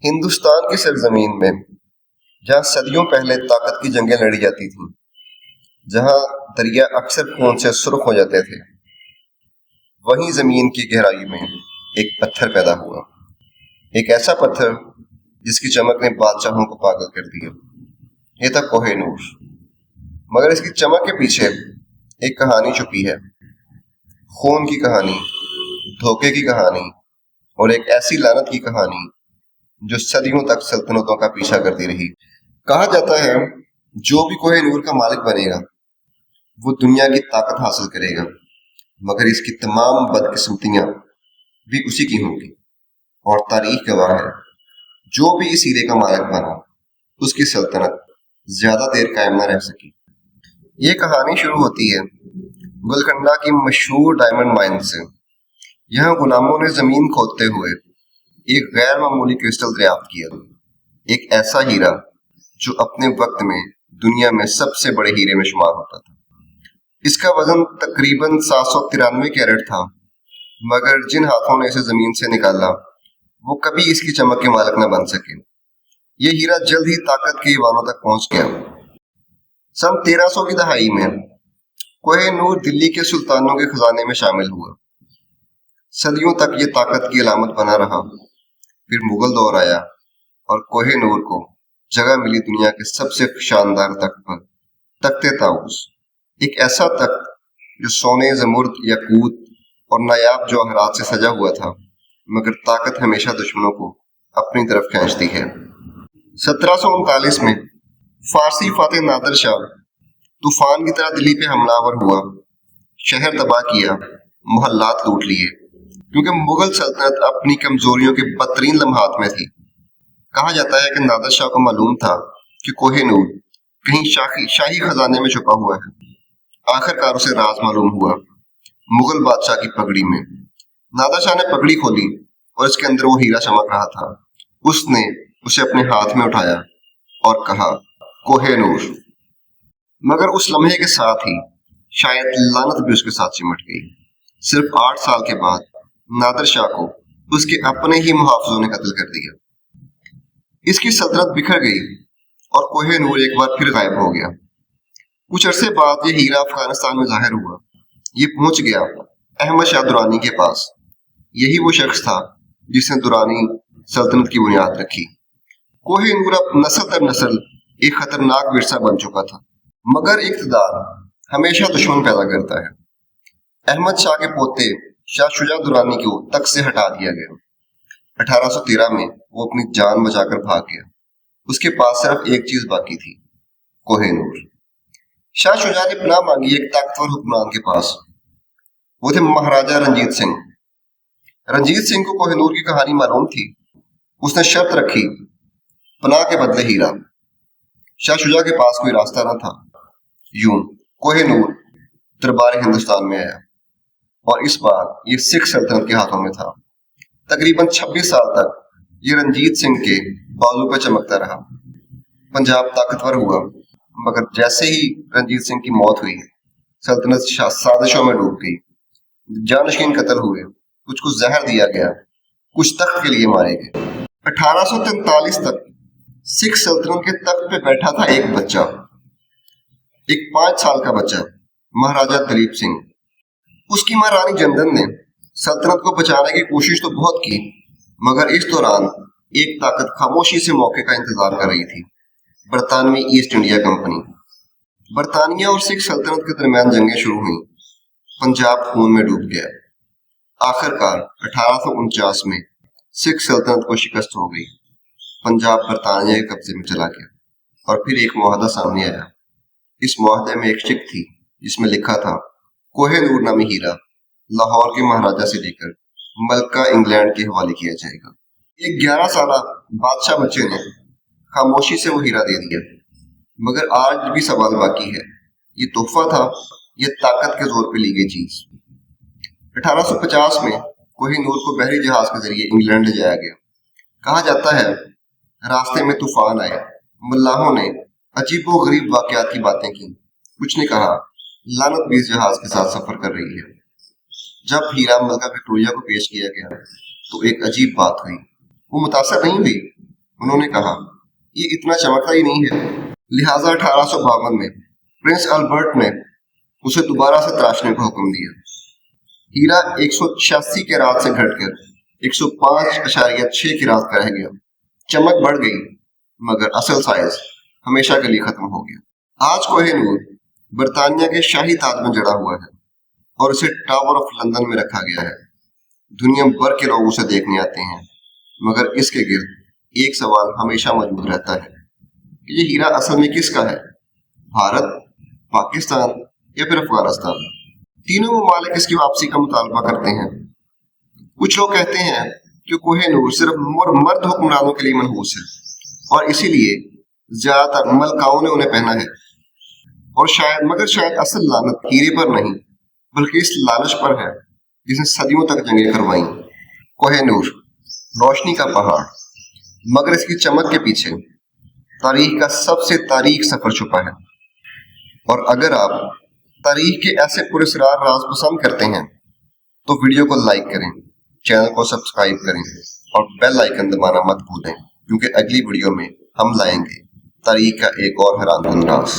ہندوستان کی سرزمین میں جہاں صدیوں پہلے طاقت کی جنگیں لڑی جاتی تھیں، جہاں دریا اکثر خون سے سرخ ہو جاتے تھے، وہیں زمین کی گہرائی میں ایک پتھر پیدا ہوا، ایک ایسا پتھر جس کی چمک نے بادشاہوں کو پاگل کر دیا۔ یہ تھا کوہ نور، مگر اس کی چمک کے پیچھے ایک کہانی چھپی ہے، خون کی کہانی، دھوکے کی کہانی، اور ایک ایسی لعنت کی کہانی جو صدیوں تک سلطنتوں کا پیچھا کرتی رہی۔ کہا جاتا ہے جو بھی کوہ نور کا مالک بنے گا وہ دنیا کی طاقت حاصل کرے گا، مگر اس کی تمام بدقسمتیاں بھی اسی کی ہوں گی، اور تاریخ گواہ ہے جو بھی اس ہیرے کا مالک بنا اس کی سلطنت زیادہ دیر قائم نہ رہ سکی۔ یہ کہانی شروع ہوتی ہے گولکنڈہ کی مشہور ڈائمنڈ مائن سے۔ یہاں غلاموں نے زمین کھودتے ہوئے ایک غیر معمولی کرسٹل دریافت کیا، ایک ایسا ہیرا جو اپنے وقت میں دنیا میں سب سے بڑے ہیرے میں شمار ہوتا تھا۔ اس کا وزن تقریباً 793 کیرٹ تھا، مگر جن ہاتھوں نے اسے زمین سے نکالا وہ کبھی اس کی چمک کے مالک نہ بن سکے۔ یہ ہیرا جلد ہی طاقت کے ایوانوں تک پہنچ گیا۔ سن 1300 کی دہائی میں کوہ نور دلی کے سلطانوں کے خزانے میں شامل ہوا۔ صدیوں تک یہ طاقت کی علامت بنا رہا۔ پھر مغل دور آیا اور کوہ نور کو جگہ ملی دنیا کے سب سے شاندار تخت پر، تخت طاؤس، ایک ایسا تخت جو سونے، زمرد، یاقوت اور نایاب جواہرات سے سجا ہوا تھا، مگر طاقت ہمیشہ دشمنوں کو اپنی طرف کھینچتی ہے۔ 1739 میں فارسی فاتح نادر شاہ طوفان کی طرح دلی پہ حملہ آور ہوا، شہر تباہ کیا، محلات لوٹ لیے، کیونکہ مغل سلطنت اپنی کمزوریوں کے بدترین لمحات میں تھی۔ کہا جاتا ہے کہ نادر شاہ کو معلوم تھا کہ کوہ نور کہیں شاہی خزانے میں چھپا ہوا ہے۔ آخر کار اسے راز معلوم ہوا، مغل بادشاہ کی پگڑی میں۔ نادر شاہ نے پگڑی کھولی اور اس کے اندر وہ ہیرا چمک رہا تھا۔ اس نے اسے اپنے ہاتھ میں اٹھایا اور کہا، کوہ نور۔ مگر اس لمحے کے ساتھ ہی شاید لعنت بھی اس کے ساتھ چمٹ گئی۔ صرف 8 سال کے بعد نادر شاہ کو اس کے اپنے ہی محافظوں نے قتل کر دیا۔ اس کی سلطنت بکھر گئی اور کوہ نور ایک بار پھر غائب ہو گیا۔ کچھ عرصے بعد یہ ہیرا افغانستان میں ظاہر ہوا۔ یہ پہنچ گیا احمد شاہ درانی کے پاس۔ یہی وہ شخص تھا جس نے درانی سلطنت کی بنیاد رکھی۔ کوہ نور اب نسل در نسل ایک خطرناک ورثہ بن چکا تھا، مگر اقتدار ہمیشہ دشمن پیدا کرتا ہے۔ احمد شاہ کے پوتے شاہ شجاع درانی کو تخت سے ہٹا دیا گیا۔ 1813 میں وہ اپنی جان بچا کر بھاگ گیا۔ اس کے پاس صرف ایک چیز باقی تھی، کوہ نور۔ شاہ شجاع نے پناہ مانگی ایک طاقتور حکمران کے پاس۔ وہ تھے مہاراجہ رنجیت سنگھ۔ رنجیت سنگھ کو کوہ نور کی کہانی معلوم تھی۔ اس نے شرط رکھی، پناہ کے بدلے ہیرا۔ شاہ شجاع کے پاس کوئی راستہ نہ تھا۔ یوں کوہ نور دربار ہندوستان میں آیا، اور اس بار یہ سکھ سلطنت کے ہاتھوں میں تھا۔ تقریباً 26 سال تک یہ رنجیت سنگھ کے بازو پہ چمکتا رہا۔ پنجاب طاقتور ہوا، مگر جیسے ہی رنجیت سنگھ کی موت ہوئی سلطنت سازشوں میں ڈوب گئی۔ جانشین قتل ہوئے، کچھ کو زہر دیا گیا، کچھ تخت کے لیے مارے گئے۔ 1843 تک سکھ سلطنت کے تخت پہ بیٹھا تھا ایک بچہ، ایک 5 سال کا بچہ، مہاراجہ دلیپ سنگھ۔ اس کی ماں رانی جندن نے سلطنت کو بچانے کی کوشش تو بہت کی، مگر اس دوران ایک طاقت خاموشی سے موقع کا انتظار کر رہی تھی، برطانوی ایسٹ انڈیا کمپنی۔ برطانیہ اور سکھ سلطنت کے درمیان جنگیں شروع ہوئیں، پنجاب خون میں ڈوب گیا۔ آخر کار 1849 میں سکھ سلطنت کو شکست ہو گئی، پنجاب برطانیہ کے قبضے میں چلا گیا، اور پھر ایک معاہدہ سامنے آیا۔ اس معاہدے میں ایک شک تھی جس میں لکھا تھا، کوہ نور نامی ہیرا لاہور کے مہاراجہ سے لے کر ملکہ انگلینڈ کے حوالے کیا جائے گا۔ ایک 11 سالہ بادشاہ بچے نے خاموشی سے وہ ہیرا دے دیا، مگر آج بھی سوال باقی ہے، یہ تحفہ تھا یا طاقت کے زور پہ لی گئی چیز؟ 1850 میں کوہ نور کو بحری جہاز کے ذریعے انگلینڈ لے جایا گیا۔ کہا جاتا ہے راستے میں طوفان آئے، ملاحوں نے عجیب و غریب واقعات کی باتیں کی، کچھ نے کہا لعنت بھی اس جہاز کے ساتھ سفر کر رہی ہے۔ جب ہیرا ملکہ وکٹوریہ کو پیش کیا گیا تو ایک عجیب بات ہوئی، وہ متاثر نہیں ہوئی، انہوں نے کہا یہ اتنا چمکتا ہی نہیں ہے، لہٰذا 1852 میں پرنس البرٹ نے اسے دوبارہ سے تراشنے کا حکم دیا۔ ہیرا 186 کیرات سے گھٹ کر 105.6 کیرات کا رہ گیا۔ چمک بڑھ گئی مگر اصل سائز ہمیشہ کے لیے ختم ہو گیا۔ آج کوہ نور برطانیہ کے شاہی تاج میں جڑا ہوا ہے اور اسے ٹاور آف لندن میں رکھا گیا ہے۔ دنیا بھر کے لوگ اسے دیکھنے آتے ہیں، مگر اس کے گرد ایک سوال ہمیشہ موجود رہتا ہے کہ یہ ہیرا اصل میں کس کا ہے؟ بھارت، پاکستان یا پھر افغانستان؟ تینوں ممالک اس کی واپسی کا مطالبہ کرتے ہیں۔ کچھ لوگ کہتے ہیں کہ کوہ نور صرف مرد حکمرانوں کے لیے منحوس ہے اور اسی لیے زیادہ تر ملکاؤں نے انہیں پہنا ہے، اور شاید اصل لعنت ہیرے پر نہیں بلکہ اس لالچ پر ہے جس نے صدیوں تک جنگیں کروائیں۔ کوہ نور روشنی کا پہاڑ، مگر اس کی چمک کے پیچھے تاریخ کا سب سے تاریک سفر چھپا ہے۔ اور اگر آپ تاریخ کے ایسے پراسرار راز پسند کرتے ہیں تو ویڈیو کو لائک کریں، چینل کو سبسکرائب کریں اور بیل آئیکن دبانا مت بھولیں، کیونکہ اگلی ویڈیو میں ہم لائیں گے تاریخ کا ایک اور حیران کن راز۔